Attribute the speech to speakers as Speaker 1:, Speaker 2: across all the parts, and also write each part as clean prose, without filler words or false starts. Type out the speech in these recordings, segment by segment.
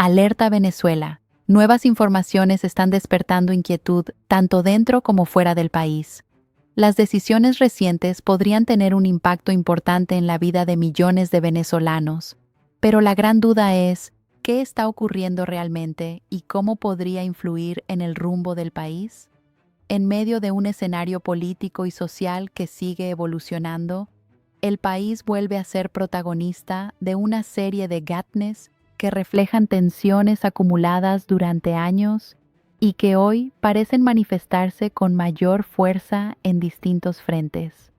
Speaker 1: Alerta Venezuela. Nuevas informaciones están despertando inquietud tanto dentro como fuera del país. Las decisiones recientes podrían tener un impacto importante en la vida de millones de venezolanos. Pero la gran duda es, ¿qué está ocurriendo realmente y cómo podría influir en el rumbo del país? En medio de un escenario político y social que sigue evolucionando, el país vuelve a ser protagonista de una serie de GATNES que reflejan tensiones acumuladas durante años y que hoy parecen manifestarse con mayor fuerza en distintos frentes.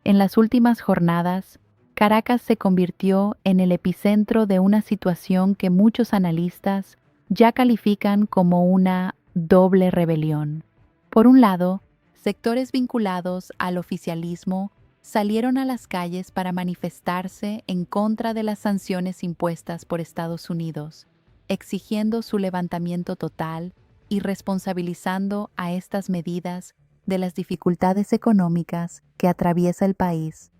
Speaker 1: En las últimas jornadas, Caracas se convirtió en el epicentro de una situación que muchos analistas ya califican como una doble rebelión. Por un lado, sectores vinculados al oficialismo salieron a las calles para manifestarse en contra de las sanciones impuestas por Estados Unidos, exigiendo su levantamiento total y responsabilizando a estas medidas de las dificultades económicas que atraviesa el país.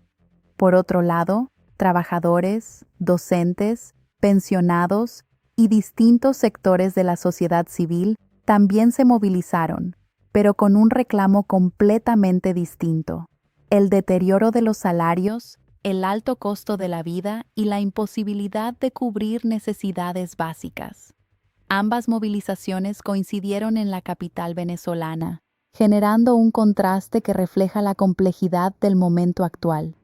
Speaker 1: Por otro lado, trabajadores, docentes, pensionados y distintos sectores de la sociedad civil también se movilizaron, pero con un reclamo completamente distinto: el deterioro de los salarios, el alto costo de la vida y la imposibilidad de cubrir necesidades básicas. Ambas movilizaciones coincidieron en la capital venezolana, generando un contraste que refleja la complejidad del momento actual.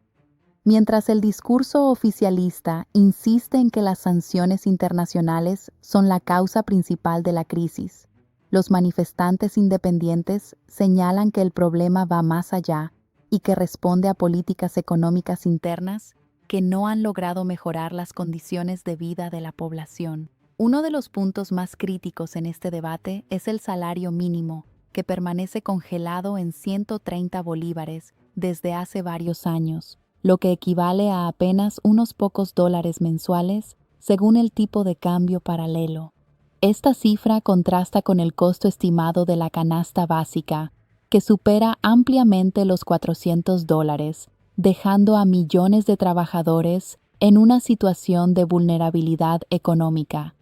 Speaker 1: Mientras el discurso oficialista insiste en que las sanciones internacionales son la causa principal de la crisis, los manifestantes independientes señalan que el problema va más allá y que responde a políticas económicas internas que no han logrado mejorar las condiciones de vida de la población. Uno de los puntos más críticos en este debate es el salario mínimo, que permanece congelado en 130 bolívares desde hace varios años, lo que equivale a apenas unos pocos dólares mensuales, según el tipo de cambio paralelo. Esta cifra contrasta con el costo estimado de la canasta básica, que supera ampliamente los $400, dejando a millones de trabajadores en una situación de vulnerabilidad económica.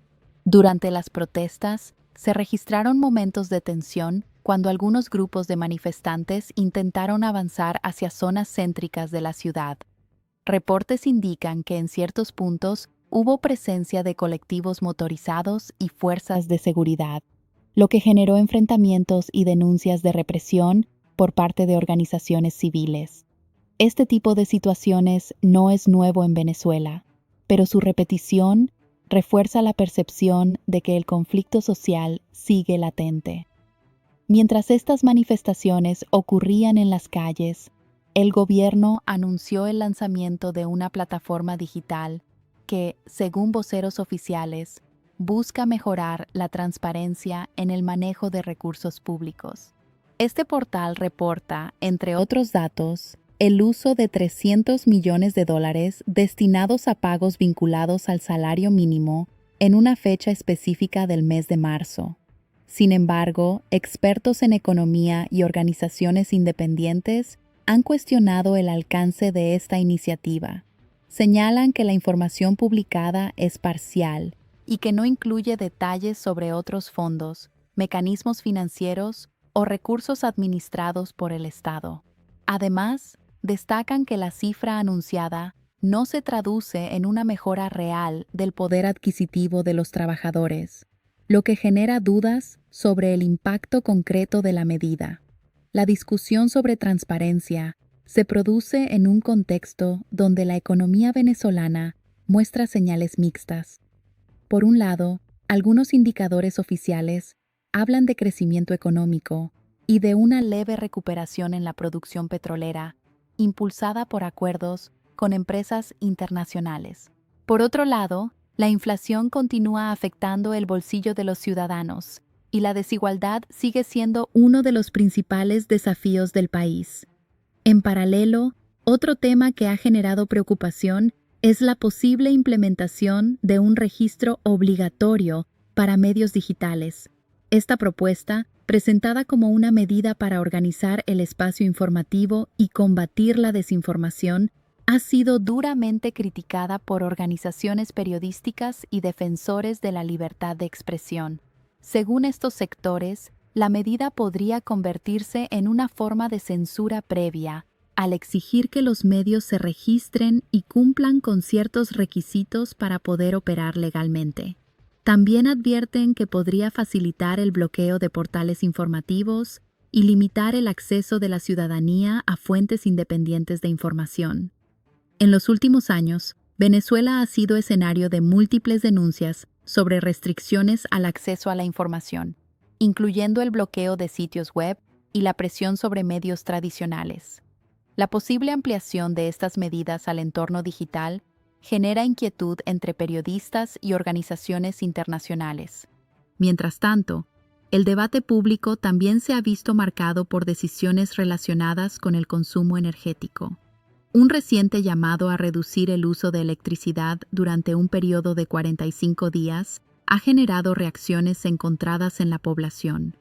Speaker 1: Durante las protestas, se registraron momentos de tensión cuando algunos grupos de manifestantes intentaron avanzar hacia zonas céntricas de la ciudad. Reportes indican que en ciertos puntos hubo presencia de colectivos motorizados y fuerzas de seguridad, lo que generó enfrentamientos y denuncias de represión por parte de organizaciones civiles. Este tipo de situaciones no es nuevo en Venezuela, pero su repetición refuerza la percepción de que el conflicto social sigue latente. Mientras estas manifestaciones ocurrían en las calles, el gobierno anunció el lanzamiento de una plataforma digital que, según voceros oficiales, busca mejorar la transparencia en el manejo de recursos públicos. Este portal reporta, entre otros datos, el uso de $300 millones destinados a pagos vinculados al salario mínimo en una fecha específica del mes de marzo. Sin embargo, expertos en economía y organizaciones independientes han cuestionado el alcance de esta iniciativa. Señalan que la información publicada es parcial y que no incluye detalles sobre otros fondos, mecanismos financieros o recursos administrados por el Estado. Además, destacan que la cifra anunciada no se traduce en una mejora real del poder adquisitivo de los trabajadores, lo que genera dudas sobre el impacto concreto de la medida. La discusión sobre transparencia se produce en un contexto donde la economía venezolana muestra señales mixtas. Por un lado, algunos indicadores oficiales hablan de crecimiento económico y de una leve recuperación en la producción petrolera, impulsada por acuerdos con empresas internacionales. Por otro lado, la inflación continúa afectando el bolsillo de los ciudadanos y la desigualdad sigue siendo uno de los principales desafíos del país. En paralelo, otro tema que ha generado preocupación es la posible implementación de un registro obligatorio para medios digitales. Esta propuesta, presentada como una medida para organizar el espacio informativo y combatir la desinformación, ha sido duramente criticada por organizaciones periodísticas y defensores de la libertad de expresión. Según estos sectores, la medida podría convertirse en una forma de censura previa, al exigir que los medios se registren y cumplan con ciertos requisitos para poder operar legalmente. También advierten que podría facilitar el bloqueo de portales informativos y limitar el acceso de la ciudadanía a fuentes independientes de información. En los últimos años, Venezuela ha sido escenario de múltiples denuncias sobre restricciones al acceso a la información, incluyendo el bloqueo de sitios web y la presión sobre medios tradicionales. La posible ampliación de estas medidas al entorno digital genera inquietud entre periodistas y organizaciones internacionales. Mientras tanto, el debate público también se ha visto marcado por decisiones relacionadas con el consumo energético. Un reciente llamado a reducir el uso de electricidad durante un periodo de 45 días ha generado reacciones encontradas en la población.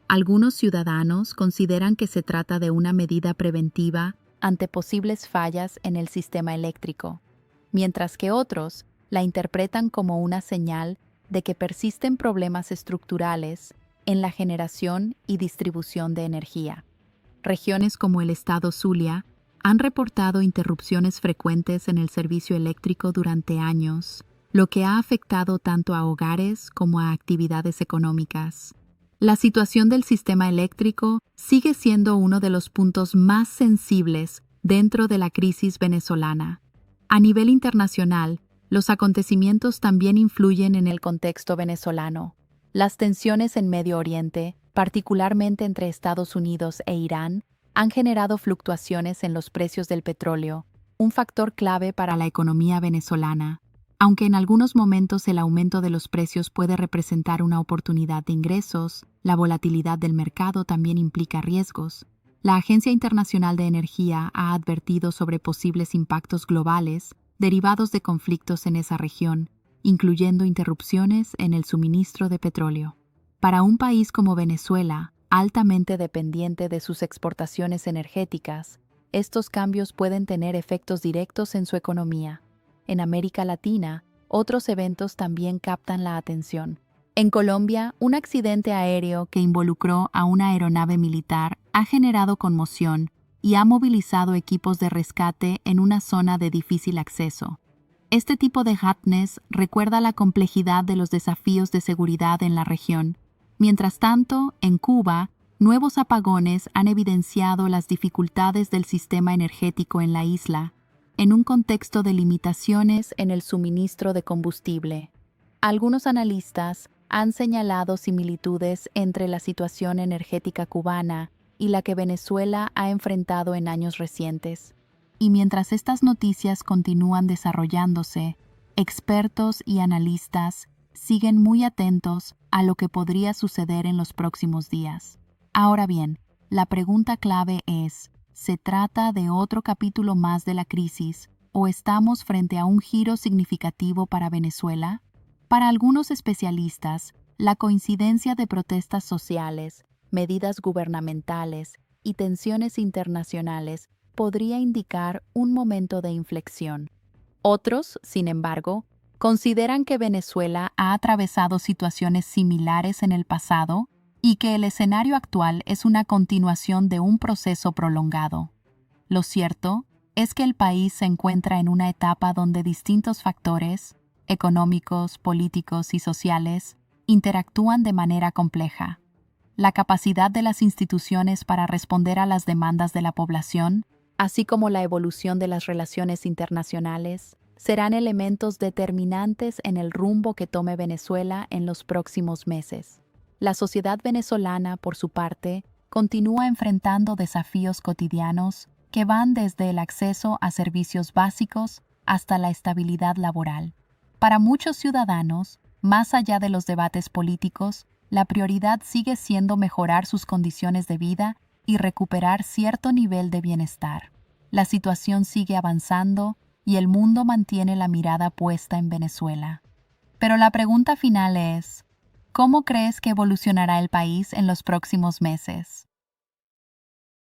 Speaker 1: Algunos ciudadanos consideran que se trata de una medida preventiva ante posibles fallas en el sistema eléctrico, mientras que otros la interpretan como una señal de que persisten problemas estructurales en la generación y distribución de energía. Regiones como el estado Zulia han reportado interrupciones frecuentes en el servicio eléctrico durante años, lo que ha afectado tanto a hogares como a actividades económicas. La situación del sistema eléctrico sigue siendo uno de los puntos más sensibles dentro de la crisis venezolana. A nivel internacional, los acontecimientos también influyen en el contexto venezolano. Las tensiones en Medio Oriente, particularmente entre Estados Unidos e Irán, han generado fluctuaciones en los precios del petróleo, un factor clave para la economía venezolana. Aunque en algunos momentos el aumento de los precios puede representar una oportunidad de ingresos, la volatilidad del mercado también implica riesgos. La Agencia Internacional de Energía ha advertido sobre posibles impactos globales derivados de conflictos en esa región, incluyendo interrupciones en el suministro de petróleo. Para un país como Venezuela, altamente dependiente de sus exportaciones energéticas, estos cambios pueden tener efectos directos en su economía. En América Latina, otros eventos también captan la atención. En Colombia, un accidente aéreo que involucró a una aeronave militar ha generado conmoción y ha movilizado equipos de rescate en una zona de difícil acceso. Este tipo de happenings recuerda la complejidad de los desafíos de seguridad en la región. Mientras tanto, en Cuba, nuevos apagones han evidenciado las dificultades del sistema energético en la isla, en un contexto de limitaciones en el suministro de combustible. Algunos analistas han señalado similitudes entre la situación energética cubana y la que Venezuela ha enfrentado en años recientes. Y mientras estas noticias continúan desarrollándose, expertos y analistas siguen muy atentos a lo que podría suceder en los próximos días. Ahora bien, la pregunta clave es: ¿se trata de otro capítulo más de la crisis o estamos frente a un giro significativo para Venezuela? Para algunos especialistas, la coincidencia de protestas sociales, medidas gubernamentales y tensiones internacionales podría indicar un momento de inflexión. Otros, sin embargo, consideran que Venezuela ha atravesado situaciones similares en el pasado y que el escenario actual es una continuación de un proceso prolongado. Lo cierto es que el país se encuentra en una etapa donde distintos factores, económicos, políticos y sociales, interactúan de manera compleja. La capacidad de las instituciones para responder a las demandas de la población, así como la evolución de las relaciones internacionales, serán elementos determinantes en el rumbo que tome Venezuela en los próximos meses. La sociedad venezolana, por su parte, continúa enfrentando desafíos cotidianos que van desde el acceso a servicios básicos hasta la estabilidad laboral. Para muchos ciudadanos, más allá de los debates políticos, la prioridad sigue siendo mejorar sus condiciones de vida y recuperar cierto nivel de bienestar. La situación sigue avanzando y el mundo mantiene la mirada puesta en Venezuela. Pero la pregunta final es: ¿cómo crees que evolucionará el país en los próximos meses?